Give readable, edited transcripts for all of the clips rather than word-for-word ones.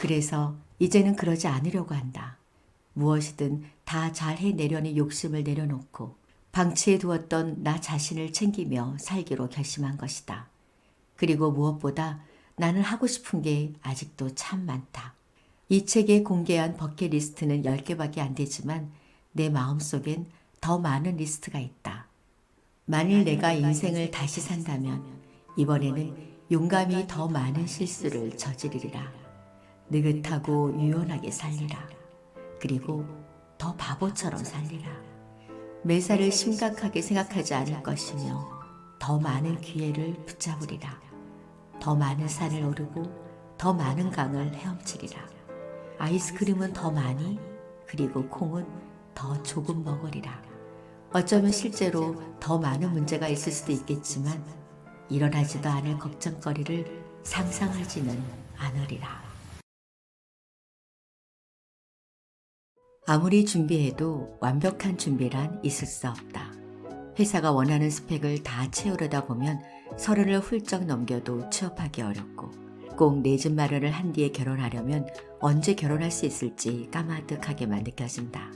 그래서 이제는 그러지 않으려고 한다. 무엇이든 다 잘 해내려는 욕심을 내려놓고 방치해 두었던 나 자신을 챙기며 살기로 결심한 것이다. 그리고 무엇보다 나는 하고 싶은 게 아직도 참 많다. 이 책에 공개한 버킷리스트는 10개밖에 안 되지만 내 마음속엔 더 많은 리스트가 있다. 만일 내가 인생을 다시 산다면 이번에는 용감히 더 많은 실수를 저지르리라. 느긋하고 유연하게 살리라. 그리고 더 바보처럼 살리라. 매사를 심각하게 생각하지 않을 것이며 더 많은 기회를 붙잡으리라. 더 많은 산을 오르고 더 많은 강을 헤엄치리라. 아이스크림은 더 많이, 그리고 콩은 더 조금 먹으리라. 어쩌면 실제로 더 많은 문제가 있을 수도 있겠지만 일어나지도 않을 걱정거리를 상상하지는 않으리라. 아무리 준비해도 완벽한 준비란 있을 수 없다. 회사가 원하는 스펙을 다 채우려다 보면 30을 훌쩍 넘겨도 취업하기 어렵고 꼭 내 집 마련을 한 뒤에 결혼하려면 언제 결혼할 수 있을지 까마득하게만 느껴진다.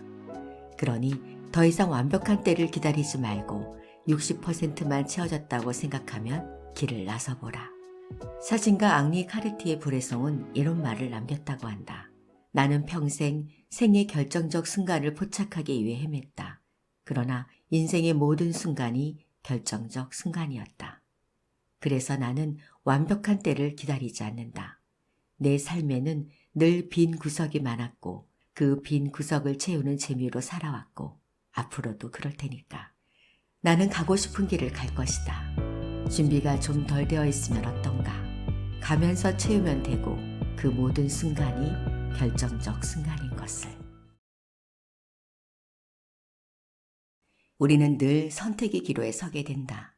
그러니 더 이상 완벽한 때를 기다리지 말고 60%만 채워졌다고 생각하면 길을 나서보라. 사진가 앙리 카르티의 브레송은 이런 말을 남겼다고 한다. 나는 평생 생의 결정적 순간을 포착하기 위해 헤맸다. 그러나 인생의 모든 순간이 결정적 순간이었다. 그래서 나는 완벽한 때를 기다리지 않는다. 내 삶에는 늘 빈 구석이 많았고 그 빈 구석을 채우는 재미로 살아왔고 앞으로도 그럴 테니까. 나는 가고 싶은 길을 갈 것이다. 준비가 좀 덜 되어 있으면 어떤가. 가면서 채우면 되고 그 모든 순간이 결정적 순간인 것을. 우리는 늘 선택의 기로에 서게 된다.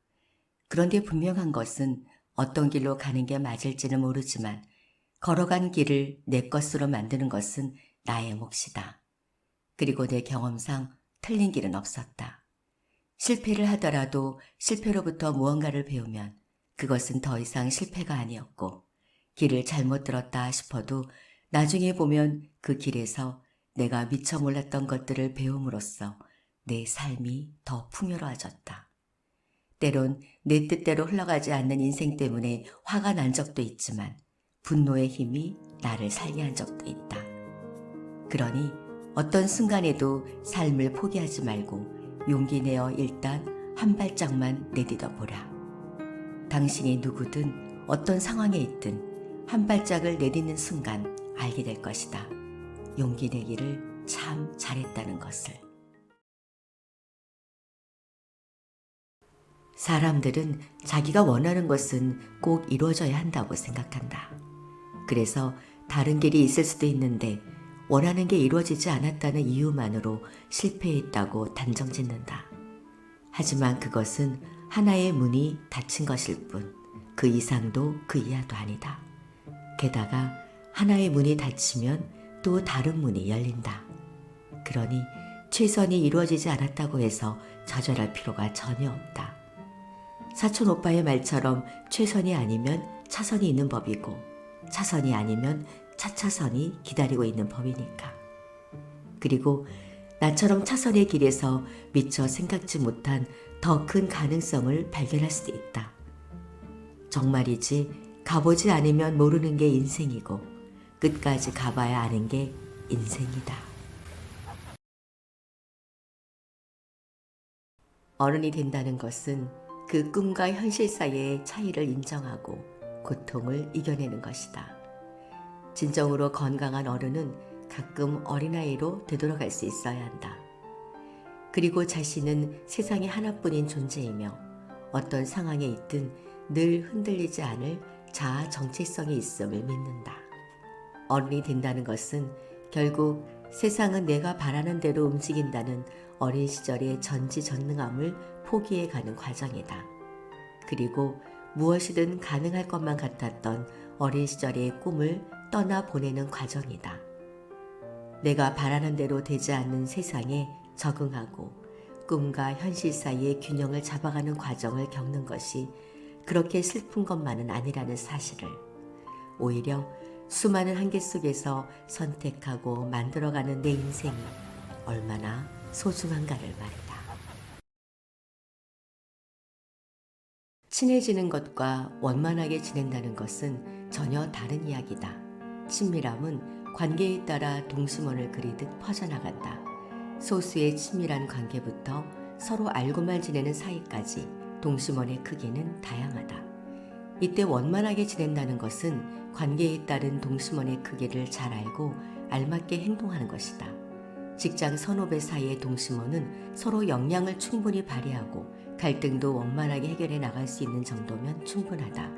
그런데 분명한 것은 어떤 길로 가는 게 맞을지는 모르지만 걸어간 길을 내 것으로 만드는 것은 나의 몫이다. 그리고 내 경험상 틀린 길은 없었다. 실패를 하더라도 실패로부터 무언가를 배우면 그것은 더 이상 실패가 아니었고 길을 잘못 들었다 싶어도 나중에 보면 그 길에서 내가 미처 몰랐던 것들을 배움으로써 내 삶이 더 풍요로워졌다. 때론 내 뜻대로 흘러가지 않는 인생 때문에 화가 난 적도 있지만 분노의 힘이 나를 살게 한 적도 있다. 그러니 어떤 순간에도 삶을 포기하지 말고 용기 내어 일단 한 발짝만 내딛어 보라. 당신이 누구든 어떤 상황에 있든 한 발짝을 내딛는 순간 알게 될 것이다. 용기 내기를 참 잘했다는 것을. 사람들은 자기가 원하는 것은 꼭 이루어져야 한다고 생각한다. 그래서 다른 길이 있을 수도 있는데 원하는 게 이루어지지 않았다는 이유만으로 실패했다고 단정짓는다. 하지만 그것은 하나의 문이 닫힌 것일 뿐 그 이상도 그 이하도 아니다. 게다가 하나의 문이 닫히면 또 다른 문이 열린다. 그러니 최선이 이루어지지 않았다고 해서 좌절할 필요가 전혀 없다. 사촌 오빠의 말처럼 최선이 아니면 차선이 있는 법이고 차선이 아니면 차차선이 기다리고 있는 법이니까. 그리고 나처럼 차선의 길에서 미처 생각지 못한 더 큰 가능성을 발견할 수도 있다. 정말이지 가보지 않으면 모르는 게 인생이고 끝까지 가봐야 아는 게 인생이다. 어른이 된다는 것은 그 꿈과 현실 사이의 차이를 인정하고 고통을 이겨내는 것이다. 진정으로 건강한 어른은 가끔 어린아이로 되돌아갈 수 있어야 한다. 그리고 자신은 세상에 하나뿐인 존재이며 어떤 상황에 있든 늘 흔들리지 않을 자아 정체성이 있음을 믿는다. 어른이 된다는 것은 결국 세상은 내가 바라는 대로 움직인다는 어린 시절의 전지전능함을 포기해가는 과정이다. 그리고 무엇이든 가능할 것만 같았던 어린 시절의 꿈을 떠나보내는 과정이다. 내가 바라는 대로 되지 않는 세상에 적응하고 꿈과 현실 사이의 균형을 잡아가는 과정을 겪는 것이 그렇게 슬픈 것만은 아니라는 사실을, 오히려 수많은 한계 속에서 선택하고 만들어가는 내 인생이 얼마나 소중한가를 말이다. 친해지는 것과 원만하게 지낸다는 것은 전혀 다른 이야기다. 친밀함은 관계에 따라 동심원을 그리듯 퍼져나간다. 소수의 친밀한 관계부터 서로 알고만 지내는 사이까지 동심원의 크기는 다양하다. 이때 원만하게 지낸다는 것은 관계에 따른 동심원의 크기를 잘 알고 알맞게 행동하는 것이다. 직장 선후배 사이의 동심원은 서로 역량을 충분히 발휘하고 갈등도 원만하게 해결해 나갈 수 있는 정도면 충분하다.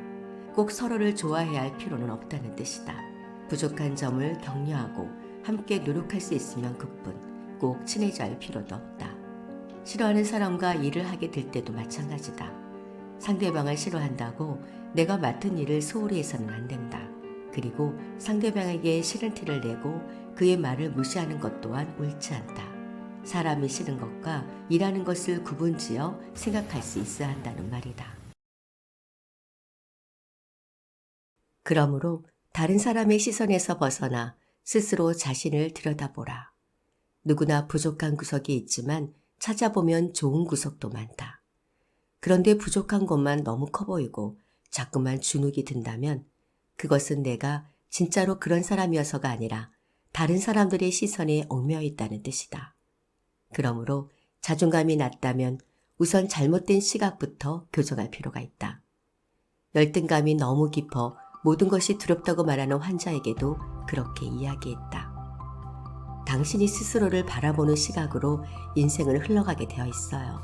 꼭 서로를 좋아해야 할 필요는 없다는 뜻이다. 부족한 점을 격려하고 함께 노력할 수 있으면 그뿐, 꼭 친해져야 할 필요도 없다. 싫어하는 사람과 일을 하게 될 때도 마찬가지다. 상대방을 싫어한다고 내가 맡은 일을 소홀히 해서는 안 된다. 그리고 상대방에게 싫은 티를 내고 그의 말을 무시하는 것 또한 옳지 않다. 사람이 싫은 것과 일하는 것을 구분지어 생각할 수 있어야 한다는 말이다. 그러므로 다른 사람의 시선에서 벗어나 스스로 자신을 들여다보라. 누구나 부족한 구석이 있지만 찾아보면 좋은 구석도 많다. 그런데 부족한 것만 너무 커 보이고 자꾸만 주눅이 든다면 그것은 내가 진짜로 그런 사람이어서가 아니라 다른 사람들의 시선에 얽매여 있다는 뜻이다. 그러므로 자존감이 낮다면 우선 잘못된 시각부터 교정할 필요가 있다. 열등감이 너무 깊어 모든 것이 두렵다고 말하는 환자에게도 그렇게 이야기했다. 당신이 스스로를 바라보는 시각으로 인생을 흘러가게 되어 있어요.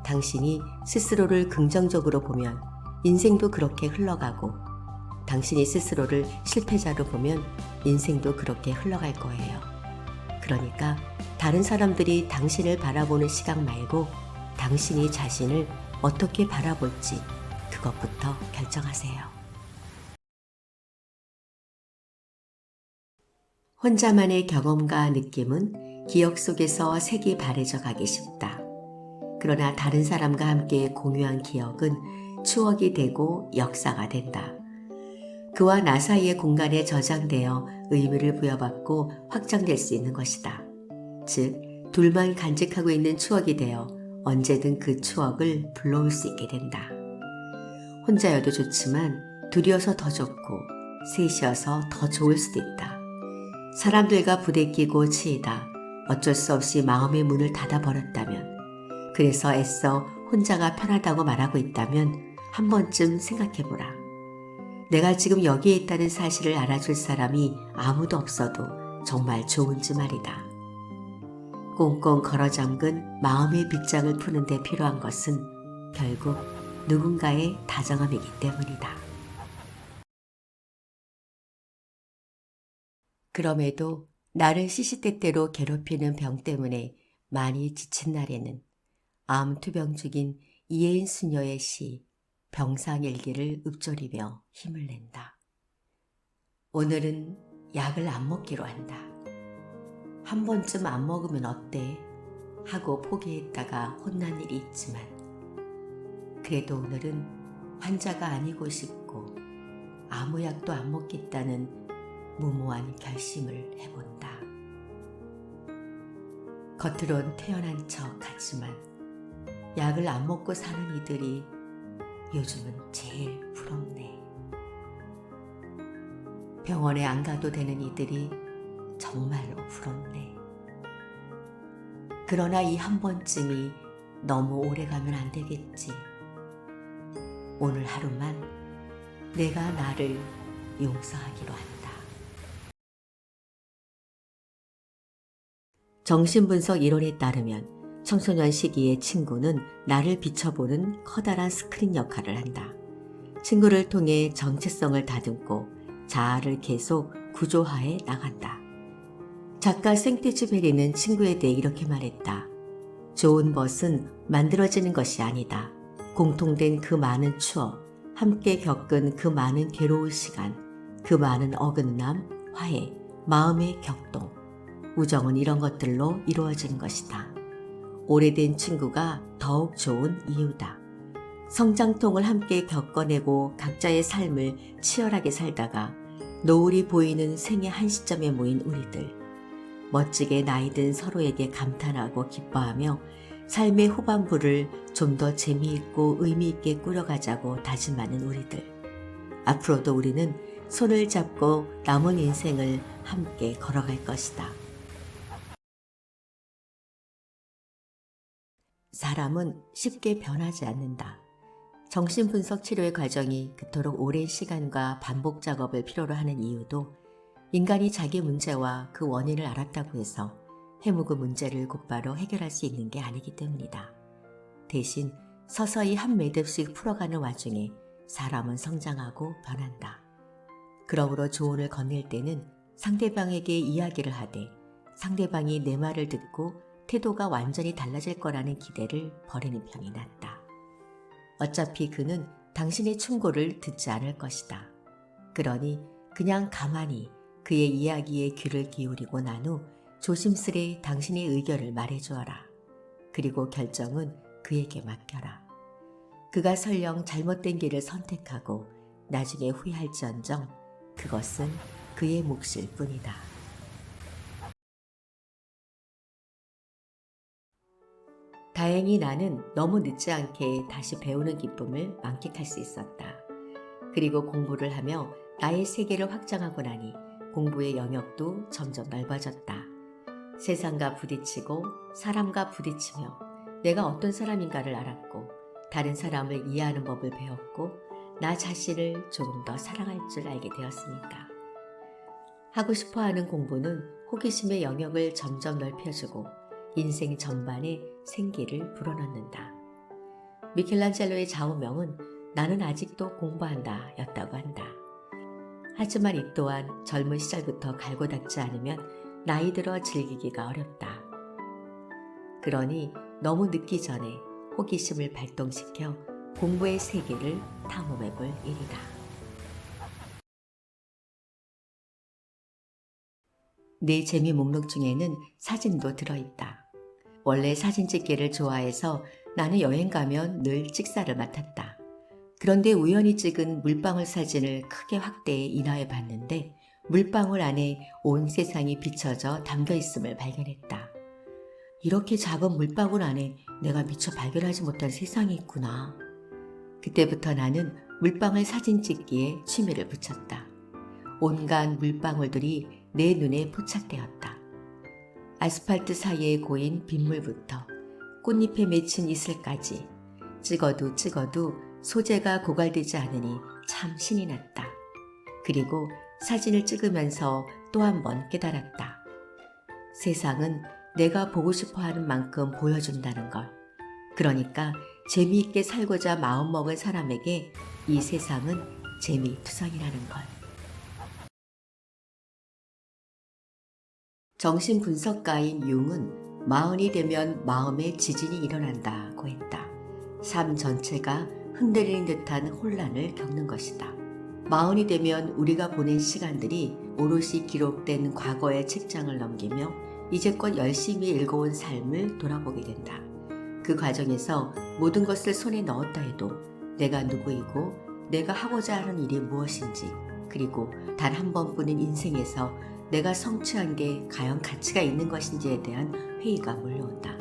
당신이 스스로를 긍정적으로 보면 인생도 그렇게 흘러가고 당신이 스스로를 실패자로 보면 인생도 그렇게 흘러갈 거예요. 그러니까 다른 사람들이 당신을 바라보는 시각 말고 당신이 자신을 어떻게 바라볼지 그것부터 결정하세요. 혼자만의 경험과 느낌은 기억 속에서 색이 바래져 가기 쉽다. 그러나 다른 사람과 함께 공유한 기억은 추억이 되고 역사가 된다. 그와 나 사이의 공간에 저장되어 의미를 부여받고 확장될 수 있는 것이다. 즉, 둘만 간직하고 있는 추억이 되어 언제든 그 추억을 불러올 수 있게 된다. 혼자여도 좋지만 둘이어서 더 좋고 셋이어서 더 좋을 수도 있다. 사람들과 부대끼고 치이다 어쩔 수 없이 마음의 문을 닫아버렸다면, 그래서 애써 혼자가 편하다고 말하고 있다면 한 번쯤 생각해보라. 내가 지금 여기에 있다는 사실을 알아줄 사람이 아무도 없어도 정말 좋은지 말이다. 꽁꽁 걸어 잠근 마음의 빗장을 푸는 데 필요한 것은 결국 누군가의 다정함이기 때문이다. 그럼에도 나를 시시때때로 괴롭히는 병 때문에 많이 지친 날에는 암투병 중인 이혜인 수녀의 시 병상일기를 읊조리며 힘을 낸다. 오늘은 약을 안 먹기로 한다. 한 번쯤 안 먹으면 어때? 하고 포기했다가 혼난 일이 있지만 그래도 오늘은 환자가 아니고 싶고 아무 약도 안 먹겠다는 무모한 결심을 해본다. 겉으론 태어난 척 하지만 약을 안 먹고 사는 이들이 요즘은 제일 부럽네. 병원에 안 가도 되는 이들이 정말로 부럽네. 그러나 이 한 번쯤이 너무 오래 가면 안 되겠지. 오늘 하루만 내가 나를 용서하기로 한다. 정신분석 이론에 따르면 청소년 시기의 친구는 나를 비춰보는 커다란 스크린 역할을 한다. 친구를 통해 정체성을 다듬고 자아를 계속 구조화해 나간다. 작가 생테쥐페리는 친구에 대해 이렇게 말했다. 좋은 벗은 만들어지는 것이 아니다. 공통된 그 많은 추억, 함께 겪은 그 많은 괴로운 시간, 그 많은 어긋남, 화해, 마음의 격동, 우정은 이런 것들로 이루어지는 것이다. 오래된 친구가 더욱 좋은 이유다. 성장통을 함께 겪어내고 각자의 삶을 치열하게 살다가 노을이 보이는 생의 한 시점에 모인 우리들. 멋지게 나이든 서로에게 감탄하고 기뻐하며 삶의 후반부를 좀 더 재미있고 의미있게 꾸려가자고 다짐하는 우리들. 앞으로도 우리는 손을 잡고 남은 인생을 함께 걸어갈 것이다. 사람은 쉽게 변하지 않는다. 정신분석 치료의 과정이 그토록 오랜 시간과 반복 작업을 필요로 하는 이유도 인간이 자기 문제와 그 원인을 알았다고 해서 해묵은 문제를 곧바로 해결할 수 있는 게 아니기 때문이다. 대신 서서히 한 매듭씩 풀어가는 와중에 사람은 성장하고 변한다. 그러므로 조언을 건넬 때는 상대방에게 이야기를 하되 상대방이 내 말을 듣고 태도가 완전히 달라질 거라는 기대를 버리는 편이 낫다. 어차피 그는 당신의 충고를 듣지 않을 것이다. 그러니 그냥 가만히 그의 이야기에 귀를 기울이고 난 후 조심스레 당신의 의견을 말해주어라. 그리고 결정은 그에게 맡겨라. 그가 설령 잘못된 길을 선택하고 나중에 후회할지언정 그것은 그의 몫일 뿐이다. 다행히 나는 너무 늦지 않게 다시 배우는 기쁨을 만끽할 수 있었다. 그리고 공부를 하며 나의 세계를 확장하고 나니 공부의 영역도 점점 넓어졌다. 세상과 부딪히고 사람과 부딪히며 내가 어떤 사람인가를 알았고 다른 사람을 이해하는 법을 배웠고 나 자신을 조금 더 사랑할 줄 알게 되었으니까. 하고 싶어하는 공부는 호기심의 영역을 점점 넓혀주고 인생 전반에 생기를 불어넣는다. 미켈란젤로의 좌우명은 나는 아직도 공부한다 였다고 한다. 하지만 이 또한 젊은 시절부터 갈고 닦지 않으면 나이 들어 즐기기가 어렵다. 그러니 너무 늦기 전에 호기심을 발동시켜 공부의 세계를 탐험해 볼 일이다. 내 재미 목록 중에는 사진도 들어있다. 원래 사진 찍기를 좋아해서 나는 여행 가면 늘 찍사를 맡았다. 그런데 우연히 찍은 물방울 사진을 크게 확대해 인화해 봤는데 물방울 안에 온 세상이 비춰져 담겨 있음을 발견했다. 이렇게 작은 물방울 안에 내가 미처 발견하지 못한 세상이 있구나. 그때부터 나는 물방울 사진 찍기에 취미를 붙였다. 온갖 물방울들이 내 눈에 포착되었다. 아스팔트 사이에 고인 빗물부터 꽃잎에 맺힌 이슬까지 찍어도 소재가 고갈되지 않으니 참 신이 났다. 그리고 사진을 찍으면서 또 한 번 깨달았다. 세상은 내가 보고 싶어 하는 만큼 보여준다는 걸. 그러니까 재미있게 살고자 마음먹은 사람에게 이 세상은 재미투성이라는 걸. 정신분석가인 융은 마흔이 되면 마음의 지진이 일어난다고 했다. 삶 전체가 흔들리는 듯한 혼란을 겪는 것이다. 마흔이 되면 우리가 보낸 시간들이 오롯이 기록된 과거의 책장을 넘기며 이제껏 열심히 읽어온 삶을 돌아보게 된다. 그 과정에서 모든 것을 손에 넣었다 해도 내가 누구이고 내가 하고자 하는 일이 무엇인지 그리고 단 한 번뿐인 인생에서 내가 성취한 게 과연 가치가 있는 것인지에 대한 회의가 몰려온다.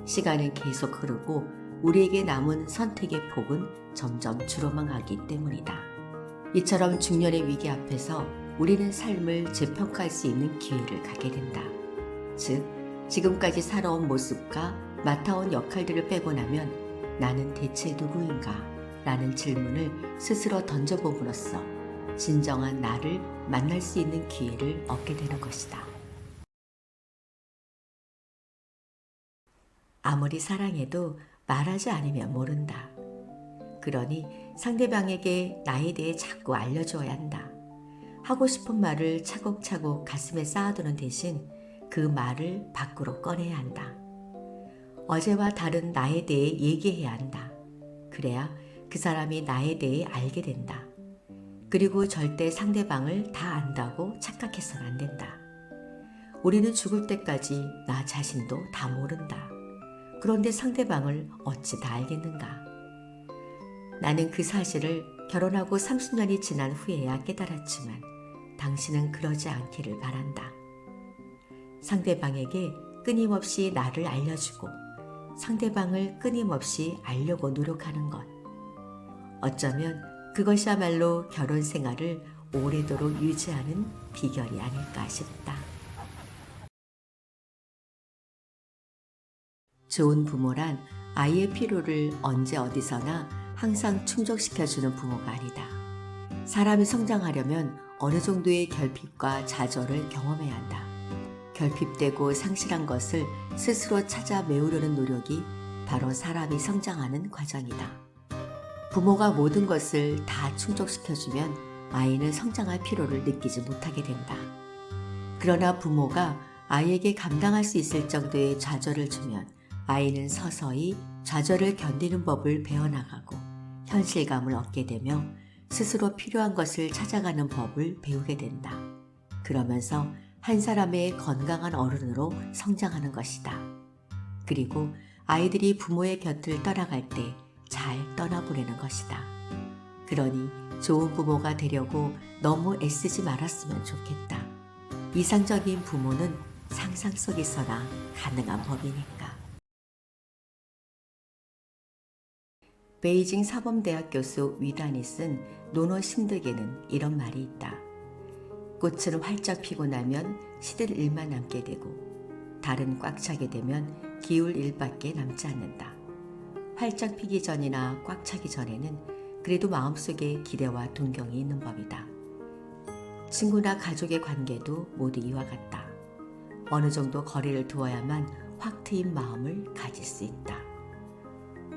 시간은 계속 흐르고 우리에게 남은 선택의 폭은 점점 줄어만 가기 때문이다. 이처럼 중년의 위기 앞에서 우리는 삶을 재평가할 수 있는 기회를 갖게 된다. 즉, 지금까지 살아온 모습과 맡아온 역할들을 빼고 나면 나는 대체 누구인가? 라는 질문을 스스로 던져봄으로써 진정한 나를 만날 수 있는 기회를 얻게 되는 것이다. 아무리 사랑해도 말하지 않으면 모른다. 그러니 상대방에게 나에 대해 자꾸 알려주어야 한다. 하고 싶은 말을 차곡차곡 가슴에 쌓아두는 대신 그 말을 밖으로 꺼내야 한다. 어제와 다른 나에 대해 얘기해야 한다. 그래야 그 사람이 나에 대해 알게 된다. 그리고 절대 상대방을 다 안다고 착각해서는 안 된다. 우리는 죽을 때까지 나 자신도 다 모른다. 그런데 상대방을 어찌 다 알겠는가? 나는 그 사실을 결혼하고 30년이 지난 후에야 깨달았지만 당신은 그러지 않기를 바란다. 상대방에게 끊임없이 나를 알려주고 상대방을 끊임없이 알려고 노력하는 것. 어쩌면 그것이야말로 결혼 생활을 오래도록 유지하는 비결이 아닐까 싶다. 좋은 부모란 아이의 필요를 언제 어디서나 항상 충족시켜주는 부모가 아니다. 사람이 성장하려면 어느 정도의 결핍과 좌절을 경험해야 한다. 결핍되고 상실한 것을 스스로 찾아 메우려는 노력이 바로 사람이 성장하는 과정이다. 부모가 모든 것을 다 충족시켜주면 아이는 성장할 필요를 느끼지 못하게 된다. 그러나 부모가 아이에게 감당할 수 있을 정도의 좌절을 주면 아이는 서서히 좌절을 견디는 법을 배워나가고 현실감을 얻게 되며 스스로 필요한 것을 찾아가는 법을 배우게 된다. 그러면서 한 사람의 건강한 어른으로 성장하는 것이다. 그리고 아이들이 부모의 곁을 떠나갈 때 잘 떠나보내는 것이다. 그러니 좋은 부모가 되려고 너무 애쓰지 말았으면 좋겠다. 이상적인 부모는 상상 속에서나 가능한 법이니까. 베이징 사범대학 교수 위단이 쓴 논어 심득에는 이런 말이 있다. 꽃은 활짝 피고 나면 시들 일만 남게 되고 달은 꽉 차게 되면 기울 일밖에 남지 않는다. 활짝 피기 전이나 꽉 차기 전에는 그래도 마음속에 기대와 동경이 있는 법이다. 친구나 가족의 관계도 모두 이와 같다. 어느 정도 거리를 두어야만 확 트인 마음을 가질 수 있다.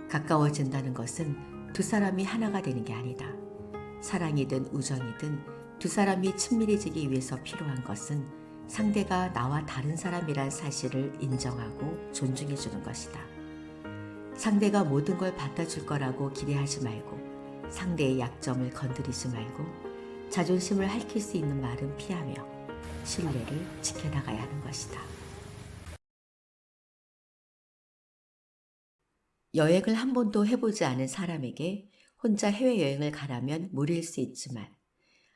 가까워진다는 것은 두 사람이 하나가 되는 게 아니다. 사랑이든 우정이든 두 사람이 친밀해지기 위해서 필요한 것은 상대가 나와 다른 사람이란 사실을 인정하고 존중해 주는 것이다. 상대가 모든 걸 받아줄 거라고 기대하지 말고 상대의 약점을 건드리지 말고 자존심을 핥힐 수 있는 말은 피하며 신뢰를 지켜나가야 하는 것이다. 여행을 한 번도 해보지 않은 사람에게 혼자 해외여행을 가라면 무리일 수 있지만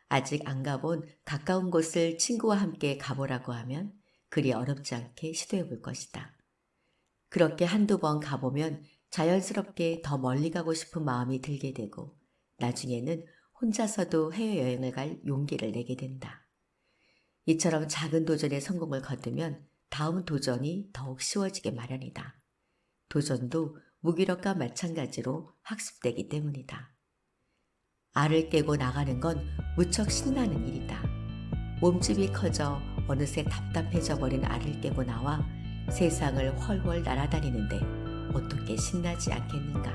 아직 안 가본 가까운 곳을 친구와 함께 가보라고 하면 그리 어렵지 않게 시도해 볼 것이다. 그렇게 한두 번 가보면 자연스럽게 더 멀리 가고 싶은 마음이 들게 되고 나중에는 혼자서도 해외여행을 갈 용기를 내게 된다. 이처럼 작은 도전에 성공을 거두면 다음 도전이 더욱 쉬워지게 마련이다. 도전도 무기력과 마찬가지로 학습되기 때문이다. 알을 깨고 나가는 건 무척 신나는 일이다. 몸집이 커져 어느새 답답해져 버린 알을 깨고 나와 세상을 훨훨 날아다니는데 어떻게 신나지 않겠는가.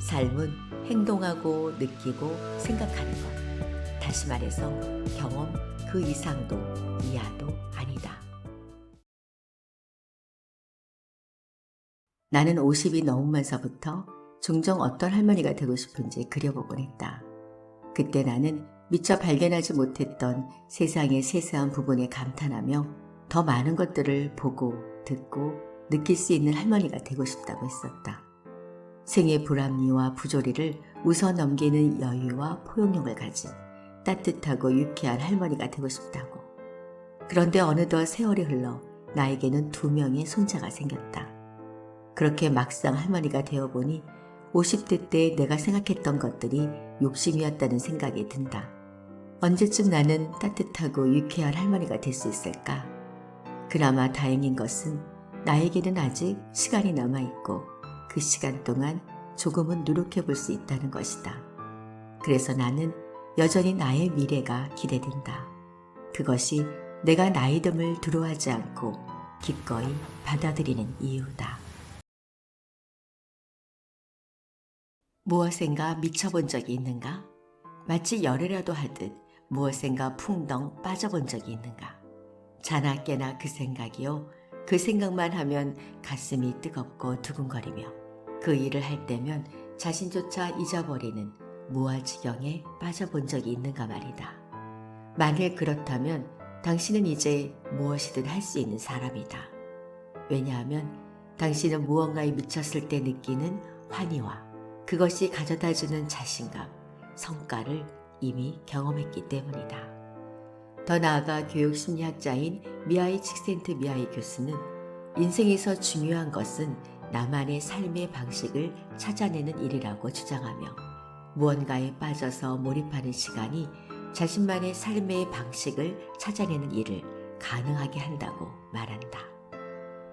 삶은 행동하고 느끼고 생각하는 것. 다시 말해서 경험 그 이상도 이하도 아니다. 나는 50이 넘으면서부터 종종 어떤 할머니가 되고 싶은지 그려보곤 했다. 그때 나는 미처 발견하지 못했던 세상의 세세한 부분에 감탄하며 더 많은 것들을 보고 듣고 느낄 수 있는 할머니가 되고 싶다고 했었다. 생의 불합리와 부조리를 웃어 넘기는 여유와 포용력을 가진 따뜻하고 유쾌한 할머니가 되고 싶다고. 그런데 어느덧 세월이 흘러 나에게는 2명의 손자가 생겼다. 그렇게 막상 할머니가 되어보니 50대 때 내가 생각했던 것들이 욕심이었다는 생각이 든다. 언제쯤 나는 따뜻하고 유쾌한 할머니가 될 수 있을까? 그나마 다행인 것은 나에게는 아직 시간이 남아있고 그 시간 동안 조금은 노력해 볼 수 있다는 것이다. 그래서 나는 여전히 나의 미래가 기대된다. 그것이 내가 나이듦을 두려워하지 않고 기꺼이 받아들이는 이유다. 무엇인가 미쳐본 적이 있는가? 마치 열애라도 하듯 무엇인가 풍덩 빠져본 적이 있는가? 자나 깨나 그 생각이요. 그 생각만 하면 가슴이 뜨겁고 두근거리며 그 일을 할 때면 자신조차 잊어버리는 무아지경에 빠져본 적이 있는가 말이다. 만일 그렇다면 당신은 이제 무엇이든 할 수 있는 사람이다. 왜냐하면 당신은 무언가에 미쳤을 때 느끼는 환희와 그것이 가져다주는 자신감, 성과를 이미 경험했기 때문이다. 더 나아가 교육심리학자인 미하이 칙센트미하이 교수는 인생에서 중요한 것은 나만의 삶의 방식을 찾아내는 일이라고 주장하며 무언가에 빠져서 몰입하는 시간이 자신만의 삶의 방식을 찾아내는 일을 가능하게 한다고 말한다.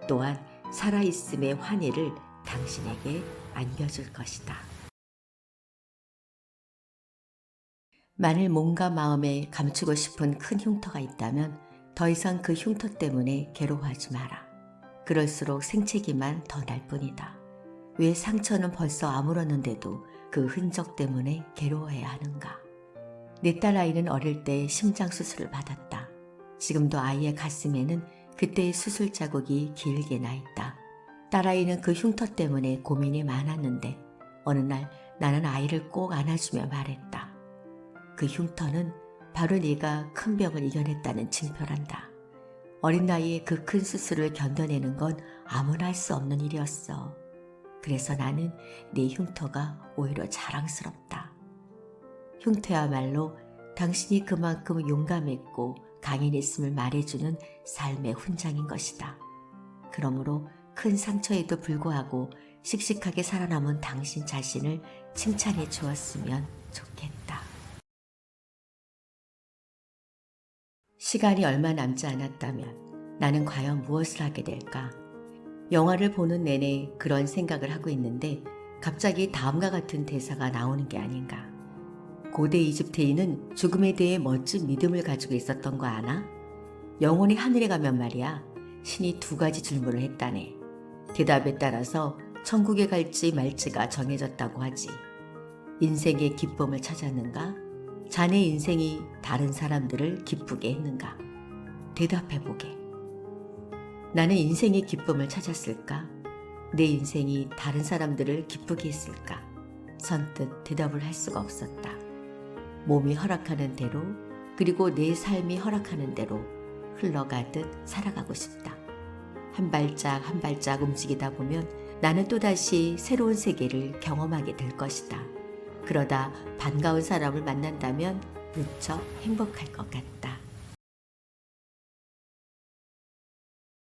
또한 살아있음의 환희를 당신에게 안겨줄 것이다. 만일 몸과 마음에 감추고 싶은 큰 흉터가 있다면 더 이상 그 흉터 때문에 괴로워하지 마라. 그럴수록 생채기만 더 날 뿐이다. 왜 상처는 벌써 아물었는데도 그 흔적 때문에 괴로워해야 하는가? 내 딸아이는 어릴 때 심장수술을 받았다. 지금도 아이의 가슴에는 그때의 수술 자국이 길게 나 있다. 딸아이는 그 흉터 때문에 고민이 많았는데 어느 날 나는 아이를 꼭 안아주며 말했다. 그 흉터는 바로 네가 큰 병을 이겨냈다는 징표란다. 어린 나이에 그 큰 수술을 견뎌내는 건 아무나 할 수 없는 일이었어. 그래서 나는 네 흉터가 오히려 자랑스럽다. 흉터야말로 당신이 그만큼 용감했고 강인했음을 말해주는 삶의 훈장인 것이다. 그러므로 큰 상처에도 불구하고 씩씩하게 살아남은 당신 자신을 칭찬해 주었으면 좋겠다. 시간이 얼마 남지 않았다면 나는 과연 무엇을 하게 될까? 영화를 보는 내내 그런 생각을 하고 있는데 갑자기 다음과 같은 대사가 나오는 게 아닌가. 고대 이집트인은 죽음에 대해 멋진 믿음을 가지고 있었던 거 아나? 영혼이 하늘에 가면 말이야, 신이 2가지 질문을 했다네. 대답에 따라서 천국에 갈지 말지가 정해졌다고 하지. 인생의 기쁨을 찾았는가? 자네 인생이 다른 사람들을 기쁘게 했는가? 대답해보게. 나는 인생의 기쁨을 찾았을까? 내 인생이 다른 사람들을 기쁘게 했을까? 선뜻 대답을 할 수가 없었다. 몸이 허락하는 대로, 그리고 내 삶이 허락하는 대로 흘러가듯 살아가고 싶다. 한 발짝 한 발짝 움직이다 보면 나는 또다시 새로운 세계를 경험하게 될 것이다. 그러다 반가운 사람을 만난다면 무척 행복할 것 같다.